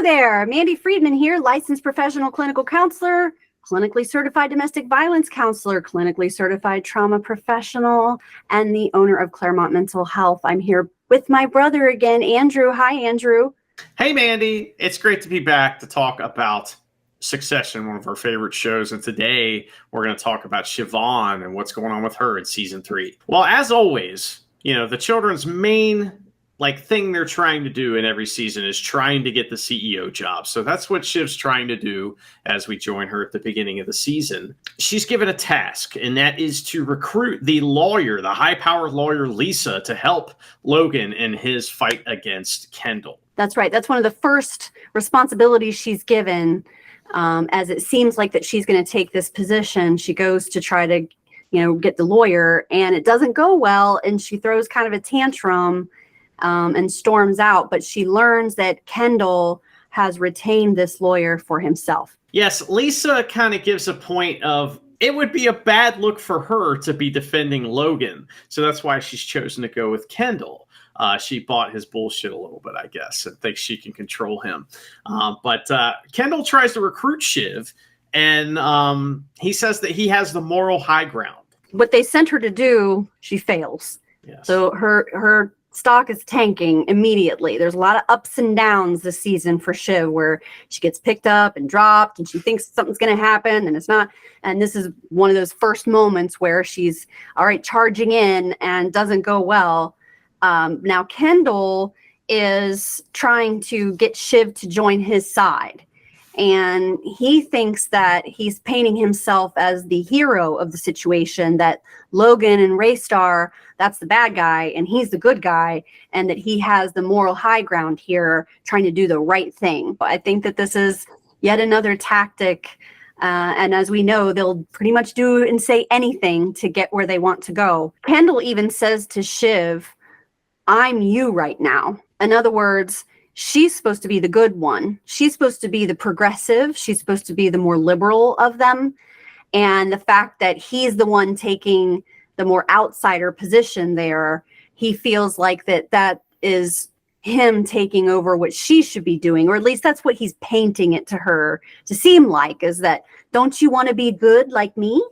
there, Mandy Friedman here, licensed professional clinical counselor, clinically certified domestic violence counselor, clinically certified trauma professional, and the owner of Claremont Mental Health. I'm here with my brother again, Andrew. Hi, Andrew. Hey, Mandy. It's great to be back to talk about Succession, one of our favorite shows. And today we're going to talk about Siobhan and what's going on with her in season 3. Well, as always, the children's main thing they're trying to do in every season is trying to get the CEO job. So that's what Shiv's trying to do as we join her at the beginning of the season. She's given a task, and that is to recruit the lawyer, the high-powered lawyer Lisa, to help Logan in his fight against Kendall. That's right. That's one of the first responsibilities she's given, as it seems like that she's going to take this position. She goes to try to, get the lawyer, and it doesn't go well, and she throws kind of a tantrum and storms out, but she learns that Kendall has retained this lawyer for himself. Yes, Lisa kind of gives a point of it would be a bad look for her to be defending Logan. So that's why she's chosen to go with Kendall. She bought his bullshit a little bit, I guess, and thinks she can control him. But Kendall tries to recruit Shiv, and he says that he has the moral high ground. What they sent her to do, she fails. Yes. So her stock is tanking immediately. There's a lot of ups and downs this season for Shiv, where she gets picked up and dropped, and she thinks something's going to happen, and it's not. And this is one of those first moments where she's all right, charging in, and doesn't go well. Now Kendall is trying to get Shiv to join his side, and he thinks that he's painting himself as the hero of the situation, that Logan and Raystar, that's the bad guy and he's the good guy, and that he has the moral high ground here, trying to do the right thing. But I think that this is yet another tactic, and as we know, they'll pretty much do and say anything to get where they want to go. Kendall even says to Shiv, "I'm you right now." In other words, she's supposed to be the good one. She's supposed to be the progressive. She's supposed to be the more liberal of them. And the fact that he's the one taking the more outsider position there, he feels like that is him taking over what she should be doing, or at least that's what he's painting it to her to seem like, is that, don't you want to be good like me?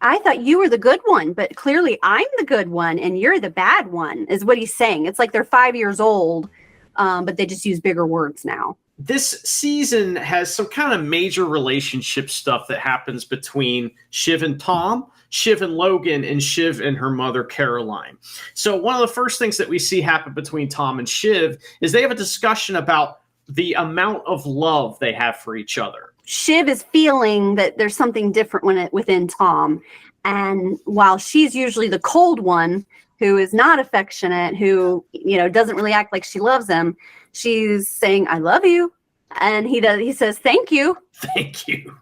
I thought you were the good one, but clearly I'm the good one and you're the bad one, is what he's saying. It's like they're 5 years old, but they just use bigger words now. This season has some kind of major relationship stuff that happens between Shiv and Tom, Shiv and Logan, and Shiv and her mother, Caroline. So one of the first things that we see happen between Tom and Shiv is they have a discussion about the amount of love they have for each other. Shiv is feeling that there's something different within Tom. And while she's usually the cold one, who is not affectionate, who, doesn't really act like she loves him, she's saying, "I love you." And he says, "Thank you." Thank you.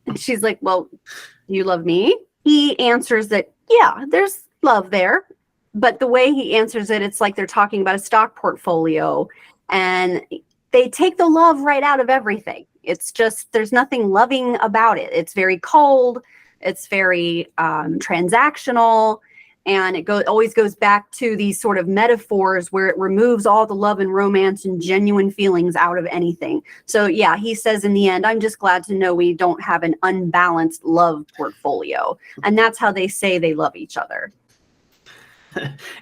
And she's like, "Well, you love me?" He answers that, yeah, there's love there. But the way he answers it, it's like they're talking about a stock portfolio. And they take the love right out of everything. It's just, there's nothing loving about it. It's very cold. It's very transactional. And it always goes back to these sort of metaphors where it removes all the love and romance and genuine feelings out of anything. So yeah, he says in the end, "I'm just glad to know we don't have an unbalanced love portfolio." And that's how they say they love each other.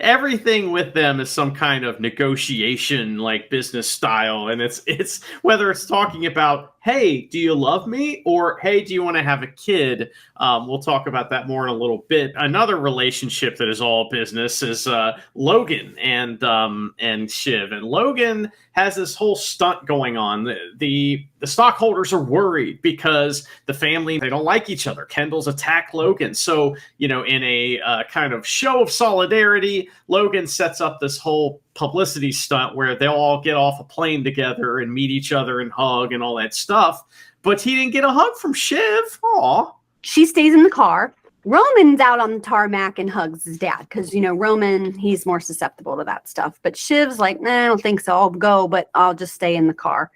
Everything with them is some kind of negotiation, like business style. And it's whether it's talking about, "Hey, do you love me?" or "Hey, do you want to have a kid?" We'll talk about that more in a little bit. Another relationship that is all business is Logan and Shiv. And Logan has this whole stunt going on. The stockholders are worried because the family, they don't like each other. Kendall's attacked Logan. So, in a kind of show of solidarity, Logan sets up this whole publicity stunt where they'll all get off a plane together and meet each other and hug and all that stuff. But he didn't get a hug from Shiv. Aw. She stays in the car. Roman's out on the tarmac and hugs his dad because, Roman, he's more susceptible to that stuff. But Shiv's like, "Nah, I don't think so. I'll go, but I'll just stay in the car."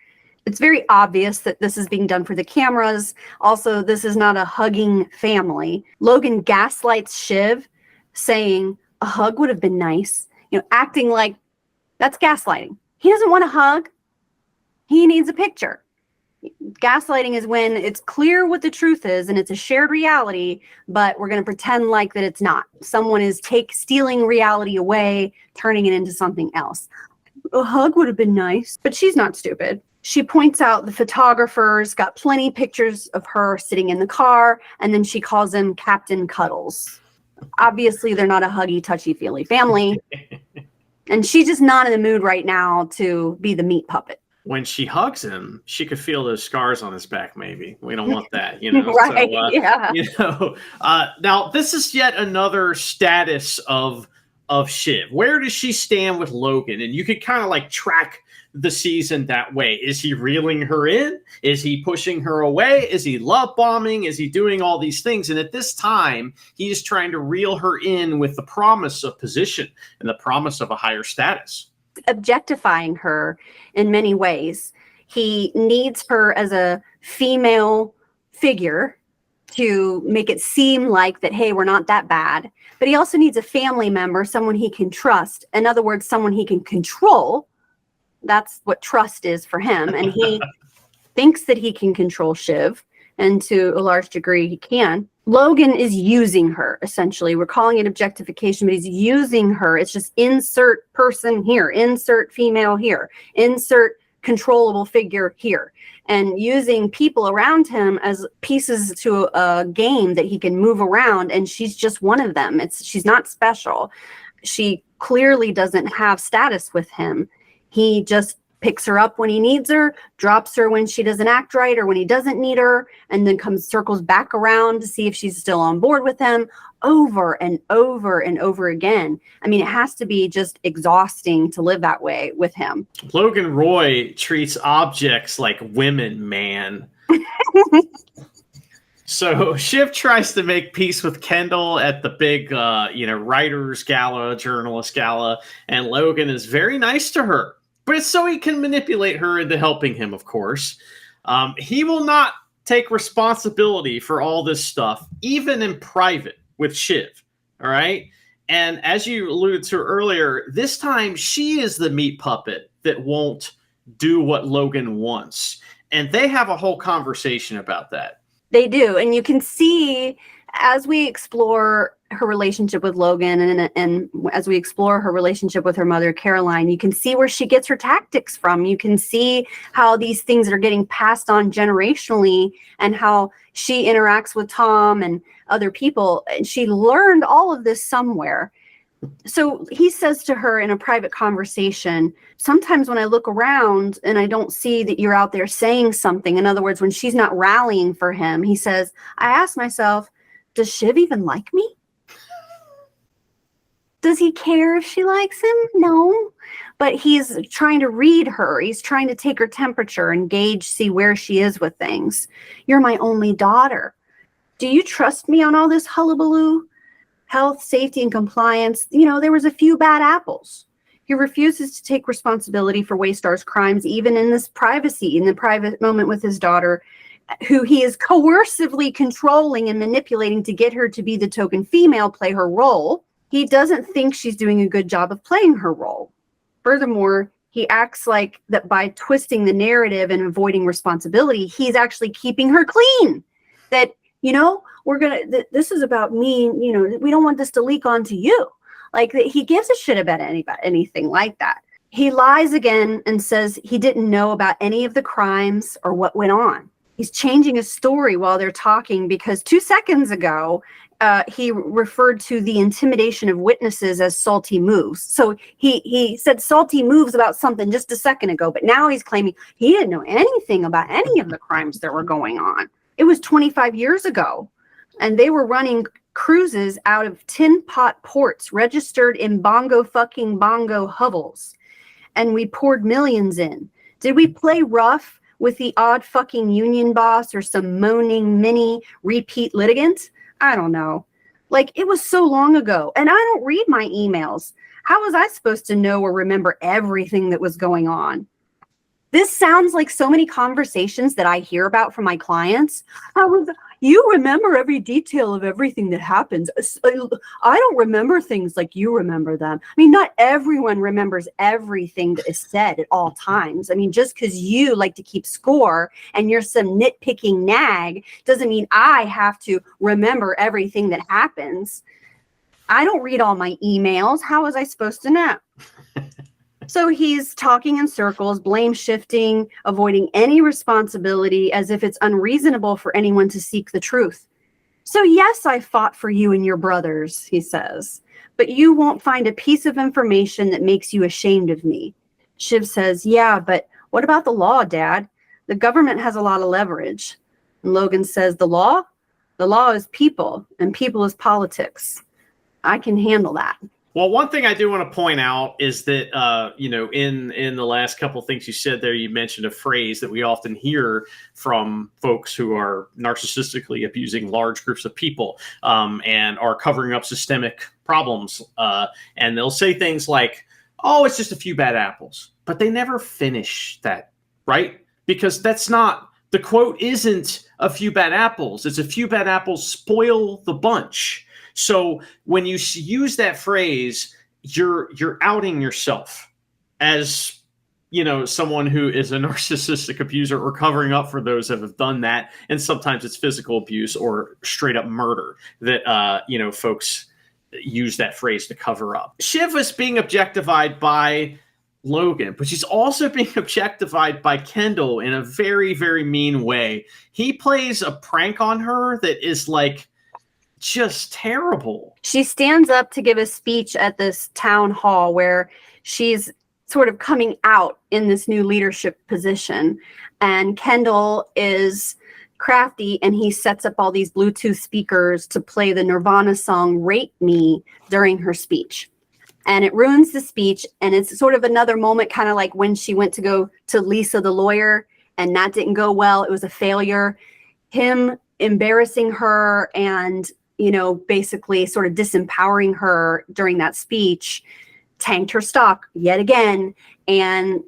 It's very obvious that this is being done for the cameras. Also, this is not a hugging family. Logan gaslights Shiv, saying a hug would have been nice, acting like that's gaslighting. He doesn't want a hug. He needs a picture. Gaslighting is when it's clear what the truth is and it's a shared reality, but we're going to pretend like that it's not. Someone is stealing reality away, turning it into something else. A hug would have been nice, but she's not stupid. She points out the photographer's got plenty of pictures of her sitting in the car, and then she calls him Captain Cuddles. Obviously, they're not a huggy, touchy-feely family, and she's just not in the mood right now to be the meat puppet. When she hugs him, she could feel those scars on his back. Maybe we don't want that, you know. Right? So, Yeah. You know. Now this is yet another status of Shiv. Where does she stand with Logan? And you could kind of like track the season that way. Is he reeling her in? Is he pushing her away? Is he love bombing? Is he doing all these things? And at this time, he's trying to reel her in with the promise of position and the promise of a higher status. Objectifying her in many ways. He needs her as a female figure to make it seem like that, hey, we're not that bad. But he also needs a family member, someone he can trust. In other words, someone he can control. That's what trust is for him. And he thinks that he can control Shiv, and to a large degree he can. Logan is using her, essentially. We're calling it objectification, but he's using her. It's just insert person here, insert female here, insert controllable figure here, and using people around him as pieces to a game that he can move around, and she's just one of them. She's not special. She clearly doesn't have status with him. He just picks her up when he needs her, drops her when she doesn't act right or when he doesn't need her, and then circles back around to see if she's still on board with him over and over and over again. I mean, it has to be just exhausting to live that way with him. Logan Roy treats objects like women, man. So Shiv tries to make peace with Kendall at the big, writers gala, journalist gala, and Logan is very nice to her. But it's so he can manipulate her into helping him, of course. He will not take responsibility for all this stuff, even in private with Shiv. All right? And as you alluded to earlier, this time she is the meat puppet that won't do what Logan wants. And they have a whole conversation about that. They do. And you can see as we explore her relationship with Logan and as we explore her relationship with her mother, Caroline, you can see where she gets her tactics from. You can see how these things are getting passed on generationally and how she interacts with Tom and other people. And she learned all of this somewhere. So he says to her in a private conversation, sometimes when I look around and I don't see that you're out there saying something, in other words, when she's not rallying for him, he says, I ask myself, does Shiv even like me? Does he care if she likes him? No. But he's trying to read her. He's trying to take her temperature and gauge, see where she is with things. You're my only daughter. Do you trust me on all this hullabaloo? Health, safety, and compliance. You know, there was a few bad apples. He refuses to take responsibility for Waystar's crimes, even in this privacy, in the private moment with his daughter, who he is coercively controlling and manipulating to get her to be the token female, play her role. He doesn't think she's doing a good job of playing her role. Furthermore, he acts like that by twisting the narrative and avoiding responsibility, he's actually keeping her clean. That, you know, this is about me, you know, we don't want this to leak onto you. Like, he gives a shit about anything like that. He lies again and says he didn't know about any of the crimes or what went on. He's changing his story while they're talking because 2 seconds ago, he referred to the intimidation of witnesses as salty moves. So he said salty moves about something just a second ago, but now he's claiming he didn't know anything about any of the crimes that were going on. It was 25 years ago, and they were running cruises out of tin pot ports registered in bongo hovels, and we poured millions in. Did we play rough with the odd fucking union boss or some moaning mini repeat litigant? I don't know. Like, it was so long ago, and I don't read my emails. How was I supposed to know or remember everything that was going on? This sounds like so many conversations that I hear about from my clients. You remember every detail of everything that happens. I don't remember things like you remember them. I mean, not everyone remembers everything that is said at all times. I mean, just because you like to keep score and you're some nitpicking nag doesn't mean I have to remember everything that happens. I don't read all my emails. How was I supposed to know? So he's talking in circles, blame shifting, avoiding any responsibility as if it's unreasonable for anyone to seek the truth. So yes, I fought for you and your brothers, he says, but you won't find a piece of information that makes you ashamed of me. Shiv says, yeah, but what about the law, Dad? The government has a lot of leverage. And Logan says, the law? The law is people, and people is politics. I can handle that. Well, one thing I do want to point out is that, in the last couple of things you said there, you mentioned a phrase that we often hear from folks who are narcissistically abusing large groups of people and are covering up systemic problems. And they'll say things like, oh, it's just a few bad apples. But they never finish that, right? Because that's not, the quote isn't a few bad apples. It's a few bad apples spoil the bunch. So when you use that phrase, you're outing yourself as, someone who is a narcissistic abuser or covering up for those that have done that. And sometimes it's physical abuse or straight up murder that, folks use that phrase to cover up. Shiv is being objectified by Logan, but she's also being objectified by Kendall in a very, very mean way. He plays a prank on her that is like, just terrible. She stands up to give a speech at this town hall where she's sort of coming out in this new leadership position. And Kendall is crafty and he sets up all these Bluetooth speakers to play the Nirvana song Rape Me during her speech. And it ruins the speech. And it's sort of another moment, kind of like when she went to go to Lisa the lawyer and that didn't go well. It was a failure. Him embarrassing her and basically sort of disempowering her during that speech tanked her stock yet again. And,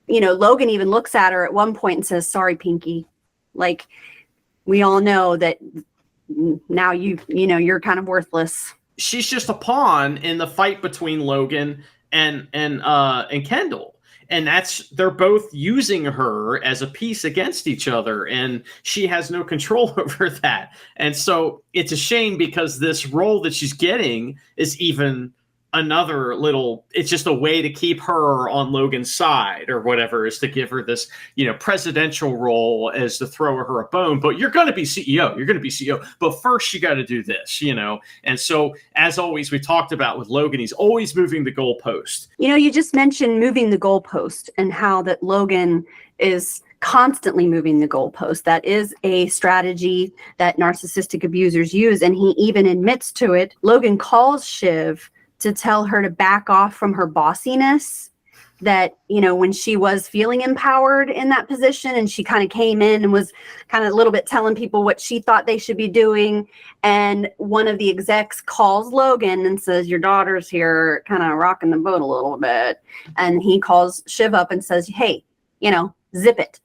Logan even looks at her at one point and says, sorry, Pinky. Like, we all know that now you're kind of worthless. She's just a pawn in the fight between Logan and Kendall. And they're both using her as a piece against each other, and she has no control over that. And so it's a shame because this role that she's getting is even it's just a way to keep her on Logan's side or whatever, is to give her this, presidential role as to throw her a bone. But you're going to be CEO. You're going to be CEO. But first you got to do this, And so, as always, we talked about with Logan, he's always moving the goalpost. You just mentioned moving the goalpost and how that Logan is constantly moving the goalpost. That is a strategy that narcissistic abusers use. And he even admits to it. Logan calls Shiv to tell her to back off from her bossiness, that, when she was feeling empowered in that position and she kind of came in and was kind of a little bit telling people what she thought they should be doing. And one of the execs calls Logan and says, your daughter's here kind of rocking the boat a little bit. And he calls Shiv up and says, hey, zip it.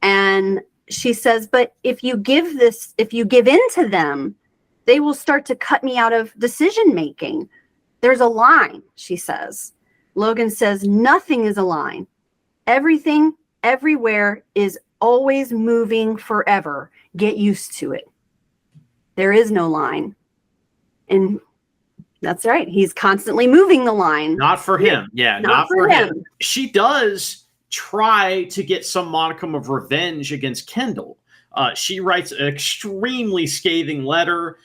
And she says, but if you give in to them, they will start to cut me out of decision making. There's a line, she says. Logan says, nothing is a line. Everything, everywhere is always moving forever. Get used to it. There is no line. And that's right. He's constantly moving the line. Not for him. Yeah, not for him. She does try to get some modicum of revenge against Kendall. She writes an extremely scathing letter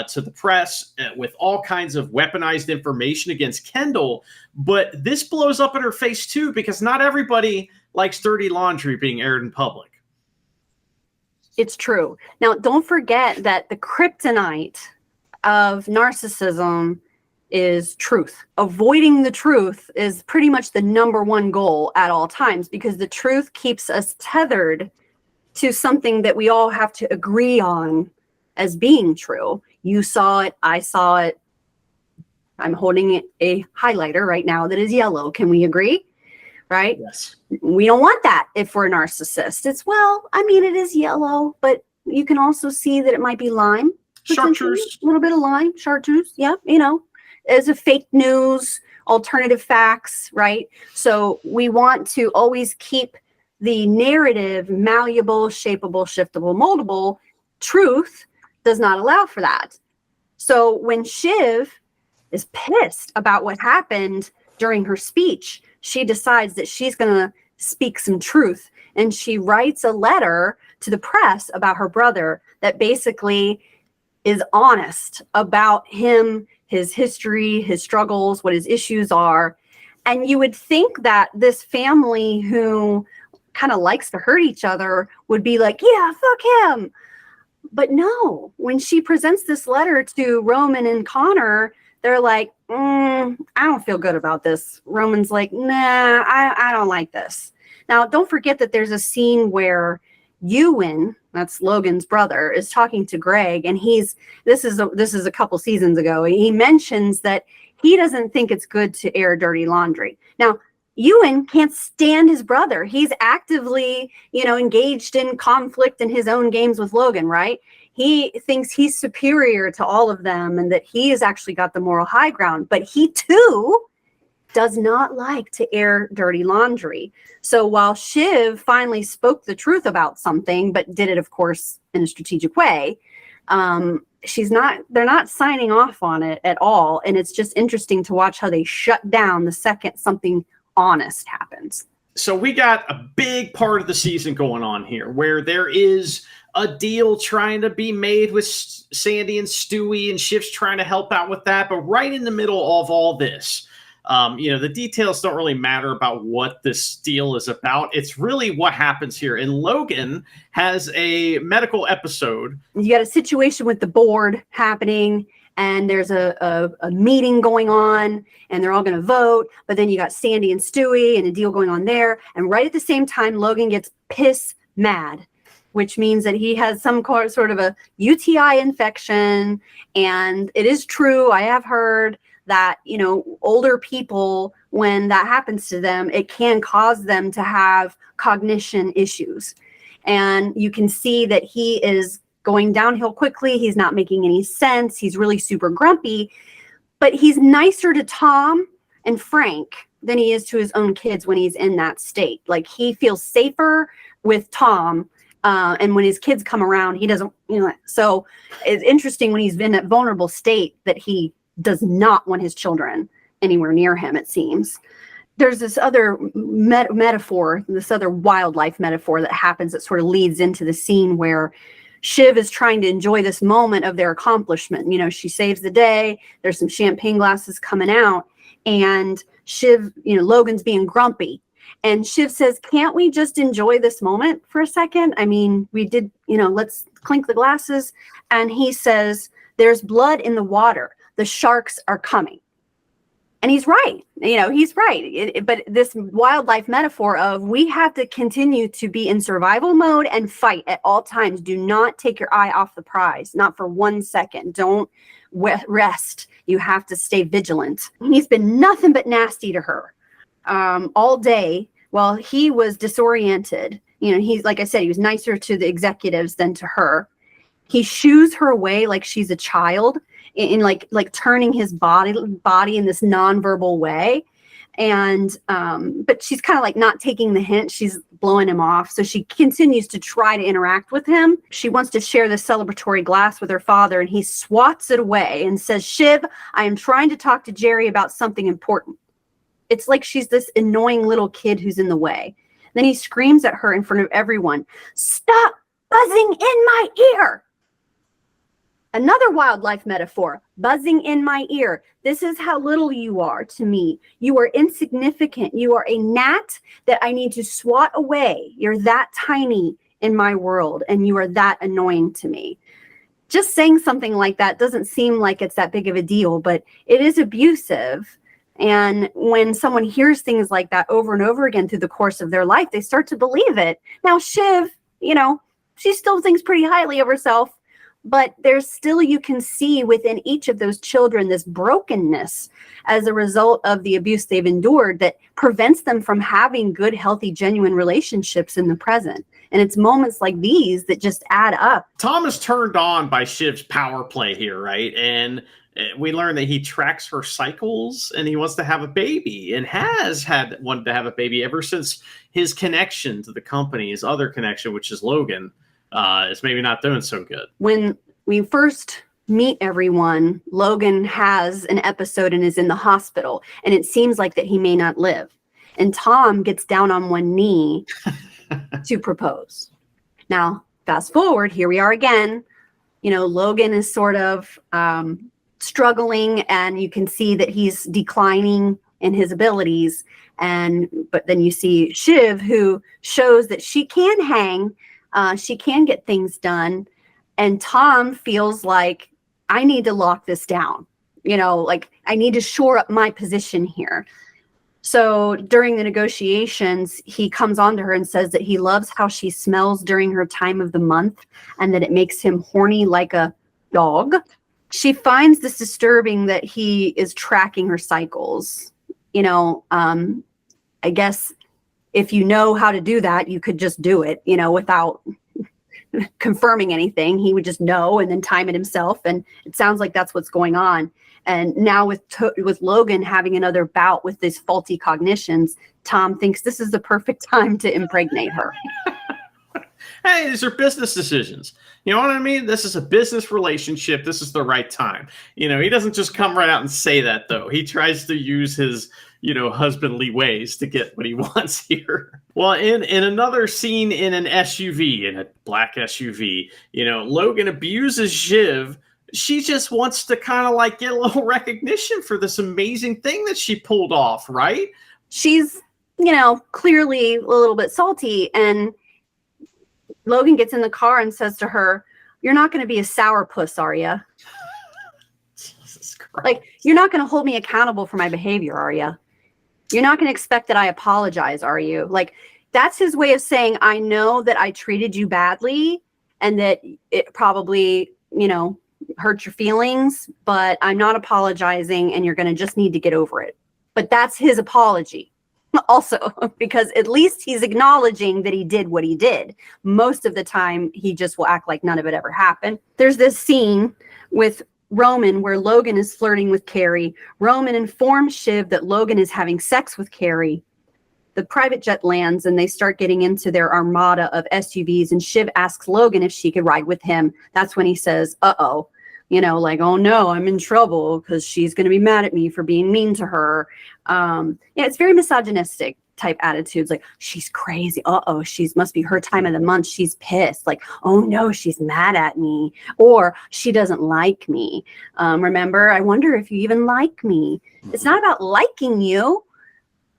to the press with all kinds of weaponized information against Kendall. But this blows up in her face, too, because not everybody likes dirty laundry being aired in public. It's true. Now, don't forget that the kryptonite of narcissism is truth. Avoiding the truth is pretty much the number one goal at all times, because the truth keeps us tethered to something that we all have to agree on as being true. You saw it, I saw it. I'm holding a highlighter right now that is yellow. Can we agree? Right? Yes. We don't want that if we're a narcissist. It is yellow, but You can also see that it might be lime. Chartreuse. A little bit of lime, chartreuse. Yeah, as a fake news, alternative facts, right? So we want to always keep the narrative malleable, shapeable, shiftable, moldable. Truth does not allow for that. So when Shiv is pissed about what happened during her speech, she decides that she's going to speak some truth. And she writes a letter to the press about her brother that basically is honest about him, his history, his struggles, what his issues are. And you would think that this family who kind of likes to hurt each other would be like, yeah, fuck him. But no, when she presents this letter to Roman and Connor, they're like, I don't feel good about this. Roman's like, nah, I don't like this. Now, don't forget that there's a scene where Ewan, that's Logan's brother, is talking to Greg, and this is a couple seasons ago. He mentions that he doesn't think it's good to air dirty laundry. Now, Ewan can't stand his brother. He's actively, engaged in conflict in his own games with Logan, right? He thinks he's superior to all of them and that he has actually got the moral high ground, but he too does not like to air dirty laundry. So while Shiv finally spoke the truth about something, but did it, of course, in a strategic way, they're not signing off on it at all. And it's just interesting to watch how they shut down the second something honest happens. So we got a big part of the season going on here where there is a deal trying to be made with Sandy and Stewie, and Shiv's trying to help out with that. But right in the middle of all this, the details don't really matter about what this deal is about. It's really what happens here. And Logan has a medical episode. You got a situation with the board happening, and there's a meeting going on, and they're all going to vote. But then you got Sandy and Stewie and a deal going on there. And right at the same time, Logan gets piss mad, which means that he has some sort of a UTI infection. And it is true, I have heard that, older people, when that happens to them, it can cause them to have cognition issues. And you can see that he is going downhill quickly. He's not making any sense. He's really super grumpy, but he's nicer to Tom and Frank than he is to his own kids when he's in that state. Like, he feels safer with Tom. And when his kids come around, he doesn't, so it's interesting when he's in that vulnerable state that he does not want his children anywhere near him, it seems. There's this other metaphor, this other wildlife metaphor that happens that sort of leads into the scene where Shiv is trying to enjoy this moment of their accomplishment. She saves the day. There's some champagne glasses coming out, and Shiv, Logan's being grumpy. And Shiv says, can't we just enjoy this moment for a second? I mean, we did, let's clink the glasses. And he says, there's blood in the water. The sharks are coming. And he's right. He's right. But this wildlife metaphor of we have to continue to be in survival mode and fight at all times. Do not take your eye off the prize, not for 1 second. Don't rest. You have to stay vigilant. He's been nothing but nasty to her all day while he was disoriented. He's, like I said, he was nicer to the executives than to her. He shoos her away like she's a child, in like turning his body in this nonverbal way. And but she's kind of like not taking the hint. She's blowing him off. So she continues to try to interact with him. She wants to share this celebratory glass with her father, and he swats it away and says, Shiv, I am trying to talk to Jerry about something important. It's like she's this annoying little kid who's in the way. Then he screams at her in front of everyone, stop buzzing in my ear. Another wildlife metaphor, buzzing in my ear. This is how little you are to me. You are insignificant. You are a gnat that I need to swat away. You're that tiny in my world, and you are that annoying to me. Just saying something like that doesn't seem like it's that big of a deal, but it is abusive. And when someone hears things like that over and over again through the course of their life, they start to believe it. Now, Shiv, she still thinks pretty highly of herself, But there's still, you can see within each of those children this brokenness as a result of the abuse they've endured that prevents them from having good, healthy, genuine relationships in the present. And it's moments like these that just add up. Tom is turned on by Shiv's power play here, right? And we learn that he tracks her cycles and he wants to have a baby and has wanted to have a baby ever since his connection to the company, his other connection, which is Logan, is maybe not doing so good. When we first meet everyone, Logan has an episode and is in the hospital, and it seems like that he may not live. And Tom gets down on one knee to propose. Now, fast forward, here we are again. You know, Logan is sort of struggling, and you can see that he's declining in his abilities. But then you see Shiv, who shows that she can hang, she can get things done. And Tom feels like, I need to lock this down. You know, like, I need to shore up my position here. So during the negotiations, he comes on to her and says that he loves how she smells during her time of the month and that it makes him horny like a dog. She finds this disturbing that he is tracking her cycles. You know, I guess if you know how to do that, you could just do it, you know, without confirming anything. He would just know and then time it himself. And it sounds like that's what's going on. And now with Logan having another bout with these faulty cognitions, Tom thinks this is the perfect time to impregnate her. Hey, these are business decisions. You know what I mean? This is a business relationship. This is the right time. You know, he doesn't just come right out and say that, though. He tries to use his, you know, husbandly ways to get what he wants here. Well, in another scene in an SUV, in a black SUV, you know, Logan abuses Shiv. She just wants to kind of like get a little recognition for this amazing thing that she pulled off, right? She's, you know, clearly a little bit salty, and Logan gets in the car and says to her, "You're not going to be a sourpuss, are you? Jesus Christ. Like, you're not going to hold me accountable for my behavior, are you? You're not going to expect that I apologize, are you?" Like, that's his way of saying, I know that I treated you badly and that it probably, you know, hurt your feelings, but I'm not apologizing and you're going to just need to get over it. But that's his apology also, because at least he's acknowledging that he did what he did. Most of the time, he just will act like none of it ever happened. There's this scene with Roman where Logan is flirting with Carrie. Roman informs Shiv that Logan is having sex with Carrie. The private jet lands and they start getting into their armada of SUVs, and Shiv asks Logan if she could ride with him. That's when he says, uh-oh. You know, like, oh no, I'm in trouble because she's going to be mad at me for being mean to her. Yeah, it's very misogynistic type attitudes. Like, she's crazy. Uh-oh, must be her time of the month. She's pissed. Like, oh no, she's mad at me. Or she doesn't like me. Remember, I wonder if you even like me. It's not about liking you.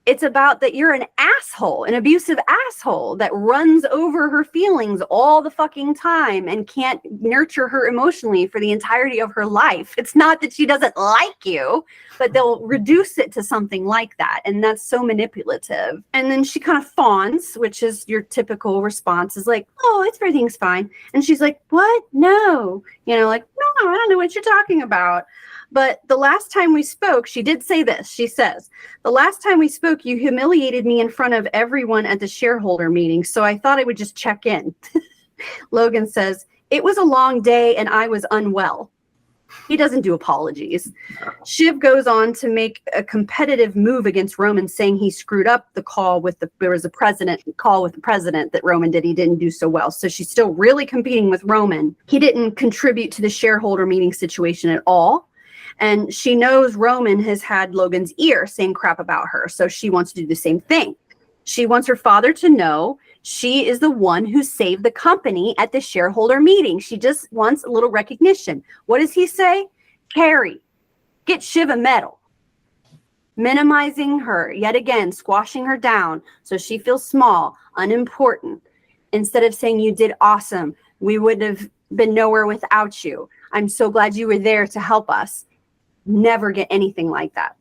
It's about that you're an asshole, an abusive asshole that runs over her feelings all the fucking time and can't nurture her emotionally for the entirety of her life. It's not that she doesn't like you, but they'll reduce it to something like that. And that's so manipulative. And then she kind of fawns, which is your typical response, is like, oh, everything's fine. And she's like, what? No. You know, like, no, I don't know what you're talking about. But the last time we spoke, she did say this. She says, the last time we spoke, you humiliated me in front of everyone at the shareholder meeting, so I thought I would just check in. Logan says, it was a long day and I was unwell. He doesn't do apologies. Shiv goes on to make a competitive move against Roman, saying he screwed up the call with there was a call with the president that Roman did. He didn't do so well. So she's still really competing with Roman. He didn't contribute to the shareholder meeting situation at all. And she knows Roman has had Logan's ear saying crap about her. So she wants to do the same thing. She wants her father to know she is the one who saved the company at the shareholder meeting. She just wants a little recognition. What does he say? Carrie, get Shiv a medal. Minimizing her, yet again, squashing her down so she feels small, unimportant. Instead of saying, you did awesome. We would have been nowhere without you. I'm so glad you were there to help us. Never get anything like that.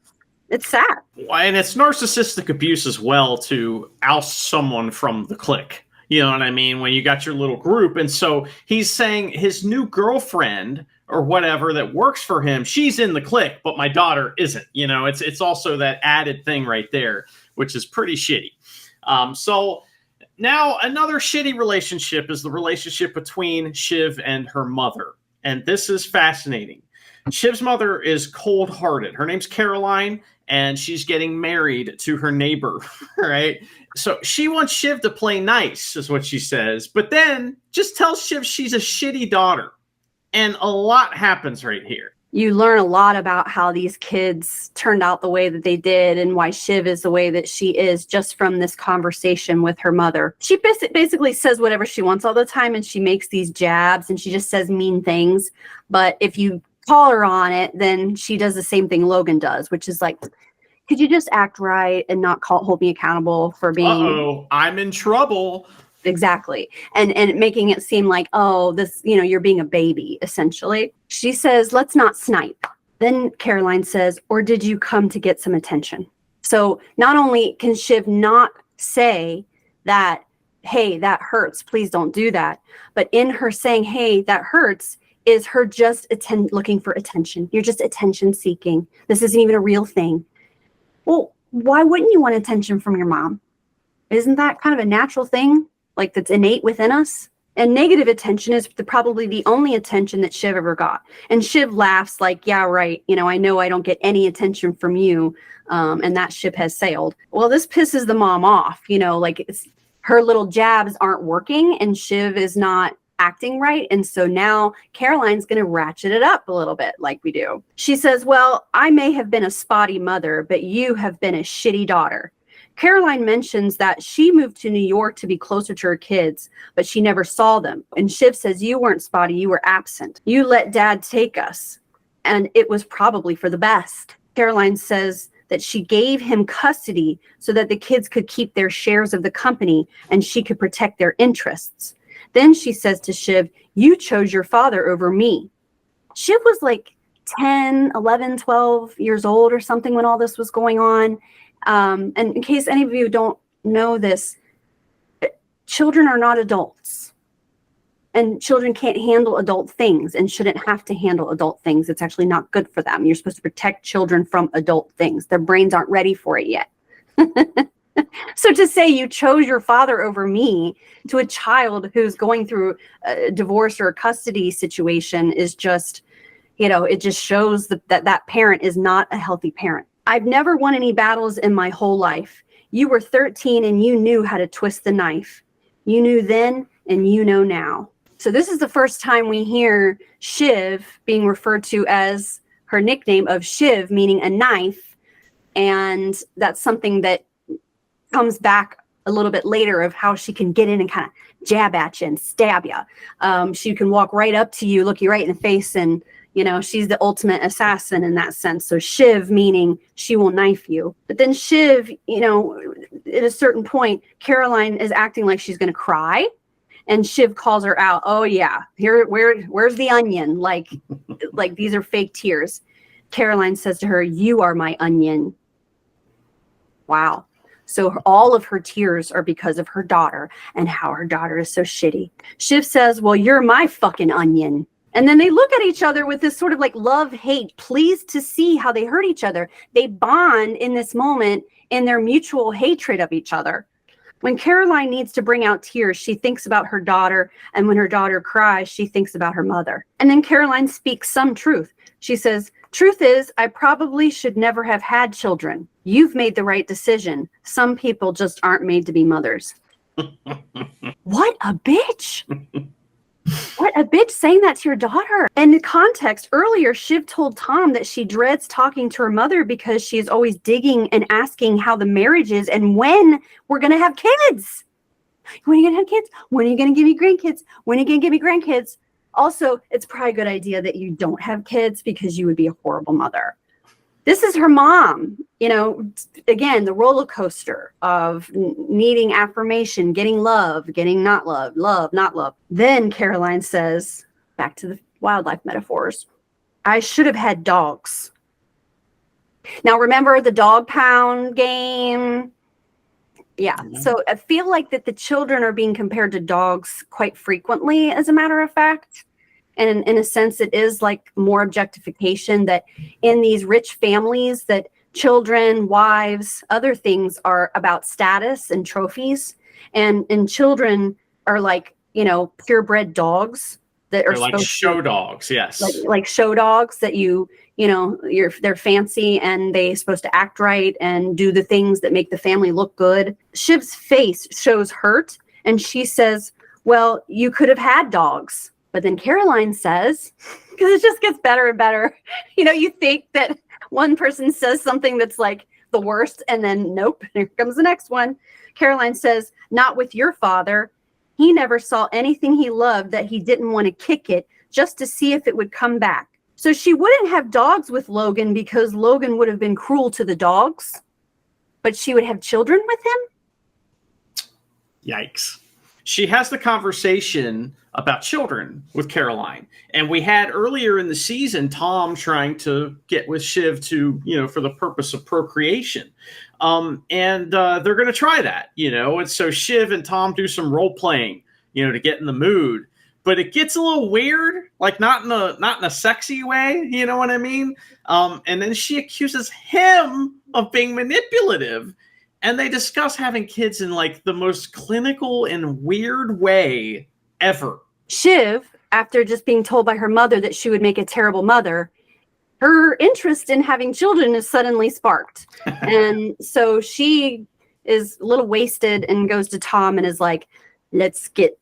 It's sad. And it's narcissistic abuse as well to oust someone from the clique. You know what I mean? When you got your little group. And so he's saying his new girlfriend or whatever that works for him, she's in the clique, but my daughter isn't. You know, it's also that added thing right there, which is pretty shitty. So now another shitty relationship is the relationship between Shiv and her mother. And this is fascinating. Shiv's mother is cold-hearted. Her name's Caroline, and she's getting married to her neighbor, right? So she wants Shiv to play nice, is what she says, but then just tells Shiv she's a shitty daughter. And a lot happens right here. You learn a lot about how these kids turned out the way that they did and why Shiv is the way that she is just from this conversation with her mother. She basically says whatever she wants all the time, and she makes these jabs and she just says mean things. But if you call her on it, then she does the same thing Logan does, which is like, could you just act right and not hold me accountable for being... Uh-oh, I'm in trouble. Exactly. And making it seem like, oh, this, you're being a baby, essentially. She says, let's not snipe. Then Caroline says, or did you come to get some attention? So not only can Shiv not say that, hey, that hurts, please don't do that. But in her saying, hey, that hurts, is her just looking for attention. You're just attention seeking. This isn't even a real thing. Well, why wouldn't you want attention from your mom? Isn't that kind of a natural thing? Like that's innate within us? And negative attention is probably the only attention that Shiv ever got. And Shiv laughs like, yeah, right. I know I don't get any attention from you. And that ship has sailed. Well, this pisses the mom off, like her little jabs aren't working and Shiv is not acting right. And so now Caroline's going to ratchet it up a little bit like we do. She says, well, I may have been a spotty mother, but you have been a shitty daughter. Caroline mentions that she moved to New York to be closer to her kids, but she never saw them. And Shiv says, you weren't spotty, you were absent. You let dad take us, and it was probably for the best. Caroline says that she gave him custody so that the kids could keep their shares of the company and she could protect their interests. Then she says to Shiv, you chose your father over me. Shiv was like 10, 11, 12 years old or something when all this was going on. And in case any of you don't know this, children are not adults. And children can't handle adult things and shouldn't have to handle adult things. It's actually not good for them. You're supposed to protect children from adult things. Their brains aren't ready for it yet. So to say you chose your father over me to a child who's going through a divorce or a custody situation is just, it just shows that parent is not a healthy parent. I've never won any battles in my whole life. You were 13 and you knew how to twist the knife. You knew then and you know now. So this is the first time we hear Shiv being referred to as her nickname of Shiv, meaning a knife. And that's something that comes back a little bit later of how she can get in and kind of jab at you and stab you. She can walk right up to you, look you right in the face, and she's the ultimate assassin in that sense. So Shiv, meaning she will knife you. But then Shiv, at a certain point, Caroline is acting like she's going to cry. And Shiv calls her out. Oh, yeah. Where's the onion? Like these are fake tears. Caroline says to her, you are my onion. Wow. So all of her tears are because of her daughter and how her daughter is so shitty. Shiv says, well, you're my fucking onion. And then they look at each other with this sort of like love-hate, pleased to see how they hurt each other. They bond in this moment in their mutual hatred of each other. When Caroline needs to bring out tears, she thinks about her daughter. And when her daughter cries, she thinks about her mother. And then Caroline speaks some truth. She says, truth is, I probably should never have had children. You've made the right decision. Some people just aren't made to be mothers. What a bitch. What a bitch saying that to your daughter. And in context, earlier, Shiv told Tom that she dreads talking to her mother because she is always digging and asking how the marriage is and when we're going to have kids. When are you going to have kids? When are you going to give me grandkids? When are you going to give me grandkids? Also, it's probably a good idea that you don't have kids because you would be a horrible mother. This is her mom, again, the roller coaster of needing affirmation, getting love, getting not love, love, not love. Then Caroline says, back to the wildlife metaphors, I should have had dogs. Now, remember the dog pound game? Yeah. you know? So I feel like that the children are being compared to dogs quite frequently, as a matter of fact. And in a sense, it is like more objectification that in these rich families that children, wives, other things are about status and trophies. And children are like, purebred dogs that are They're like supposed show to dogs, yes. like show dogs that they're fancy and they're supposed to act right and do the things that make the family look good. Shiv's face shows hurt and she says, well, you could have had dogs. But then Caroline says, because it just gets better and better, you think that one person says something that's like the worst and then nope, here comes the next one. Caroline says, not with your father. He never saw anything he loved that he didn't want to kick it just to see if it would come back. So she wouldn't have dogs with Logan because Logan would have been cruel to the dogs, but she would have children with him? Yikes. She has the conversation about children with Caroline. And we had earlier in the season, Tom trying to get with Shiv to, for the purpose of procreation. And they're going to try that, and so Shiv and Tom do some role playing, to get in the mood, but it gets a little weird, like not in a sexy way. You know what I mean? And then she accuses him of being manipulative, and they discuss having kids in like the most clinical and weird way ever. Shiv, after just being told by her mother that she would make a terrible mother, her interest in having children is suddenly sparked. And so she is a little wasted and goes to Tom and is like, let's get,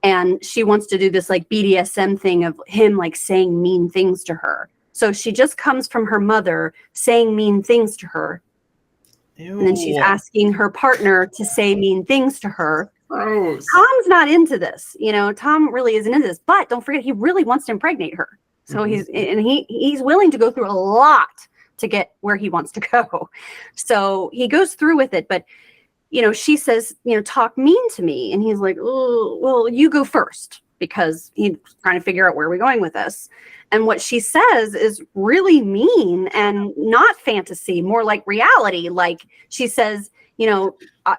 and she wants to do this like BDSM thing of him like saying mean things to her. So she just comes from her mother saying mean things to her. Ew. And then she's asking her partner to say mean things to her. Gross. Tom's not into this. Tom really isn't into this, but don't forget, he really wants to impregnate her. So he's willing to go through a lot to get where he wants to go. So he goes through with it, but she says, talk mean to me. And he's like, oh, well, you go first, because he's trying to figure out where we're going with this. And what she says is really mean and not fantasy, more like reality. Like she says,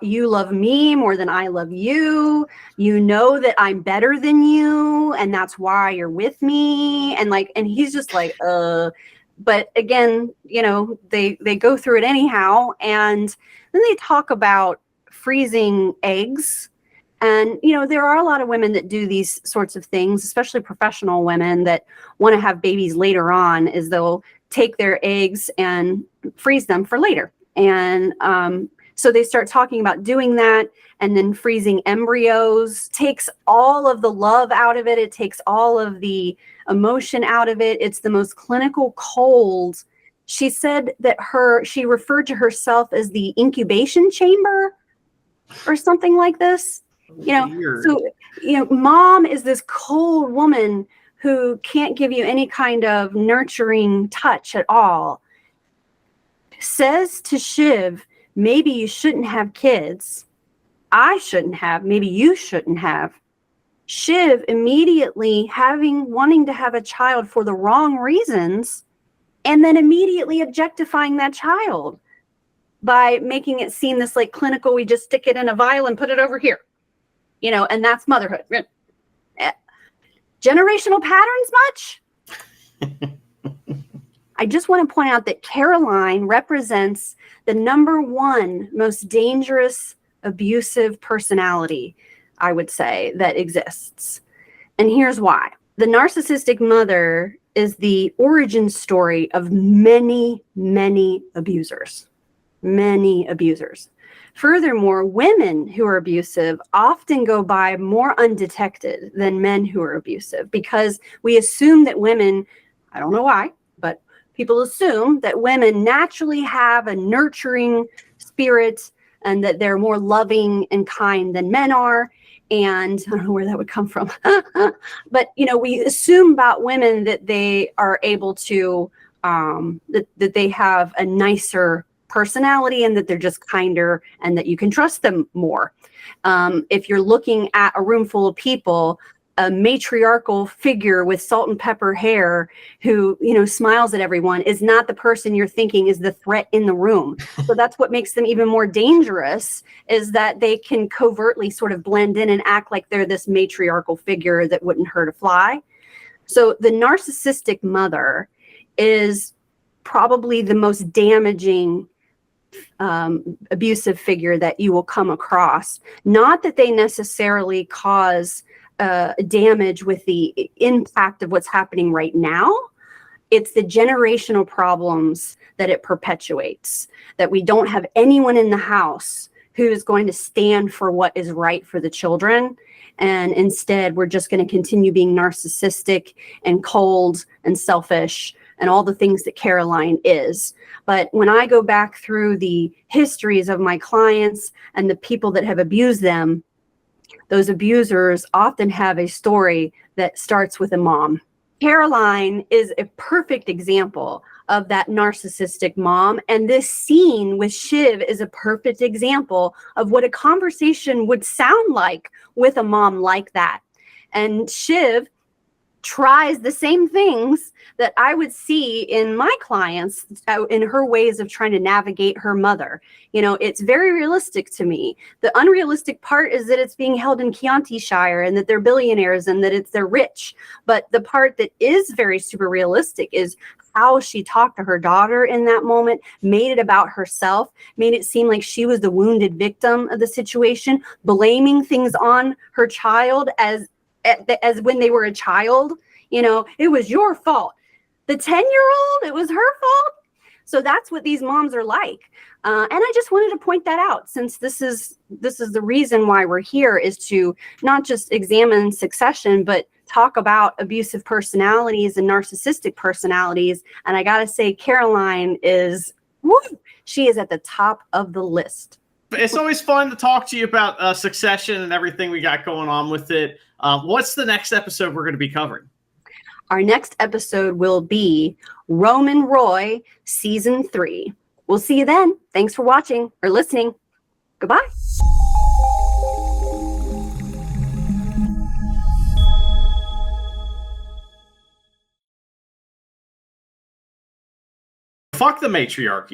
you love me more than I love you. You know that I'm better than you, and that's why you're with me. And he's just like, but again, they go through it anyhow. And then they talk about freezing eggs. And, there are a lot of women that do these sorts of things, especially professional women that want to have babies later on, is they'll take their eggs and freeze them for later. And, so they start talking about doing that, and then freezing embryos takes all of the love out of it. It takes all of the emotion out of it. It's the most clinical cold. She said that she referred to herself as the incubation chamber or something like this. Weird. So, mom is this cold woman who can't give you any kind of nurturing touch at all. Says to Shiv, maybe you shouldn't have kids. I shouldn't have. Maybe you shouldn't have. Shiv immediately wanting to have a child for the wrong reasons, and then immediately objectifying that child by making it seem this like clinical, we just stick it in a vial and put it over here, and that's motherhood. Generational patterns much? I just want to point out that Caroline represents the number one most dangerous abusive personality, I would say, that exists. And here's why. The narcissistic mother is the origin story of many, many abusers. Many abusers. Furthermore, women who are abusive often go by more undetected than men who are abusive, because we assume that women, I don't know why, but people assume that women naturally have a nurturing spirit and that they're more loving and kind than men are. And I don't know where that would come from. But, we assume about women that they are able to, that they have a nicer personality and that they're just kinder and that you can trust them more. If you're looking at a room full of people, a matriarchal figure with salt and pepper hair who, you know, smiles at everyone is not the person you're thinking is the threat in the room. So that's what makes them even more dangerous, is that they can covertly sort of blend in and act like they're this matriarchal figure that wouldn't hurt a fly. So the narcissistic mother is probably the most damaging abusive figure that you will come across. Not that they necessarily cause damage with the impact of what's happening right now. It's the generational problems that it perpetuates, that we don't have anyone in the house who is going to stand for what is right for the children. And instead, we're just going to continue being narcissistic and cold and selfish and all the things that Caroline is. But when I go back through the histories of my clients and the people that have abused them, those abusers often have a story that starts with a mom. Caroline is a perfect example of that narcissistic mom. And this scene with Shiv is a perfect example of what a conversation would sound like with a mom like that. And Shiv tries the same things that I would see in my clients in her ways of trying to navigate her mother. You know, it's very realistic to me. The unrealistic part is that it's being held in Chianti Shire and that they're billionaires and that they're rich. But the part that is very super realistic is how she talked to her daughter in that moment, made it about herself, made it seem like she was the wounded victim of the situation, blaming things on her child as when they were a child. You know, it was your fault. The 10-year-old, it was her fault. So that's what these moms are like. And I just wanted to point that out, since this is the reason why we're here, is to not just examine succession, but talk about abusive personalities and narcissistic personalities. And I got to say, Caroline is, woo, she is at the top of the list. It's always fun to talk to you about Succession and everything we got going on with it. What's the next episode we're going to be covering? Our next episode will be Roman Roy, Season 3. We'll see you then. Thanks for watching or listening. Goodbye. Fuck the matriarchy.